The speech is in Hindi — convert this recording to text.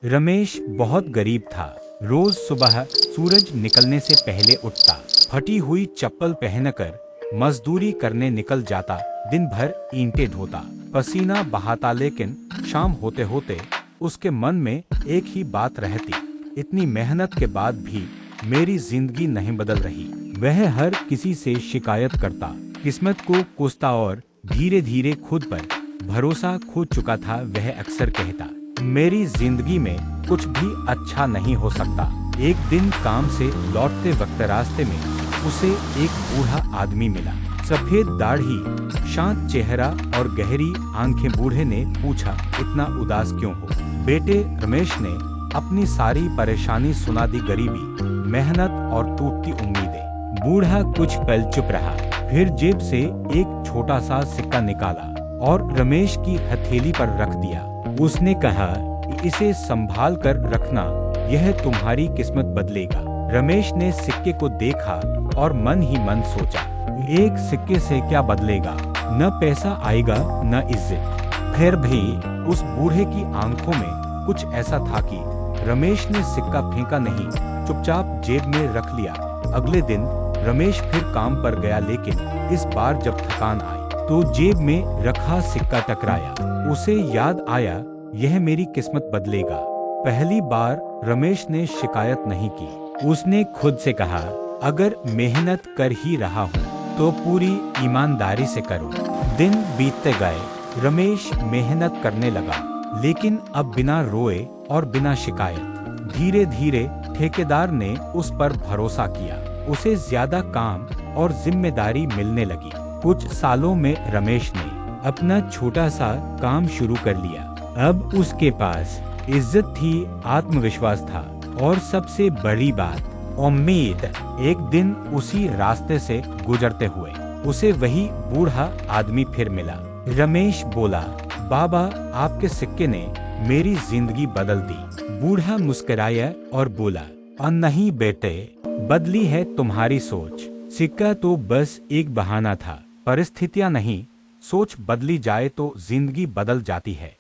रमेश बहुत गरीब था। रोज सुबह सूरज निकलने से पहले उठता, फटी हुई चप्पल पहनकर मजदूरी करने निकल जाता, दिन भर ईंटें ढोता, पसीना बहाता। लेकिन शाम होते होते उसके मन में एक ही बात रहती, इतनी मेहनत के बाद भी मेरी जिंदगी नहीं बदल रही। वह हर किसी से शिकायत करता, किस्मत को कोसता और धीरे धीरे खुद पर भरोसा खो चुका था। वह अक्सर कहता, मेरी जिंदगी में कुछ भी अच्छा नहीं हो सकता। एक दिन काम से लौटते वक्त रास्ते में उसे एक बूढ़ा आदमी मिला, सफेद दाढ़ी, शांत चेहरा और गहरी आंखें। बूढ़े ने पूछा, इतना उदास क्यों हो? बेटे, रमेश ने अपनी सारी परेशानी सुना दी, गरीबी, मेहनत और टूटती उम्मीदें। बूढ़ा कुछ पल चुप रहा, फिर जेब से एक छोटा सा सिक्का निकाला और रमेश की हथेली पर रख दिया। उसने कहा, इसे संभाल कर रखना, यह तुम्हारी किस्मत बदलेगा। रमेश ने सिक्के को देखा और मन ही मन सोचा, एक सिक्के से क्या बदलेगा? न पैसा आएगा न इज्जत। फिर भी उस बूढ़े की आंखों में कुछ ऐसा था कि रमेश ने सिक्का फेंका नहीं, चुपचाप जेब में रख लिया। अगले दिन रमेश फिर काम पर गया, लेकिन इस बार जब थकान आई तो जेब में रखा सिक्का टकराया। उसे याद आया, यह मेरी किस्मत बदलेगा। पहली बार रमेश ने शिकायत नहीं की। उसने खुद से कहा, अगर मेहनत कर ही रहा हूँ तो पूरी ईमानदारी से करूँ। दिन बीतते गए, रमेश मेहनत करने लगा, लेकिन अब बिना रोए और बिना शिकायत। धीरे धीरे ठेकेदार ने उस पर भरोसा किया, उसे ज्यादा काम और जिम्मेदारी मिलने लगी। कुछ सालों में रमेश ने अपना छोटा सा काम शुरू कर लिया। अब उसके पास इज्जत थी, आत्मविश्वास था और सबसे बड़ी बात, उम्मीद। एक दिन उसी रास्ते से गुजरते हुए उसे वही बूढ़ा आदमी फिर मिला। रमेश बोला, बाबा, आपके सिक्के ने मेरी जिंदगी बदल दी। बूढ़ा मुस्कुराया और बोला, नहीं बेटे, बदली है तुम्हारी सोच। सिक्का तो बस एक बहाना था, परिस्थितियां नहीं। सोच बदली जाए तो जिंदगी बदल जाती है।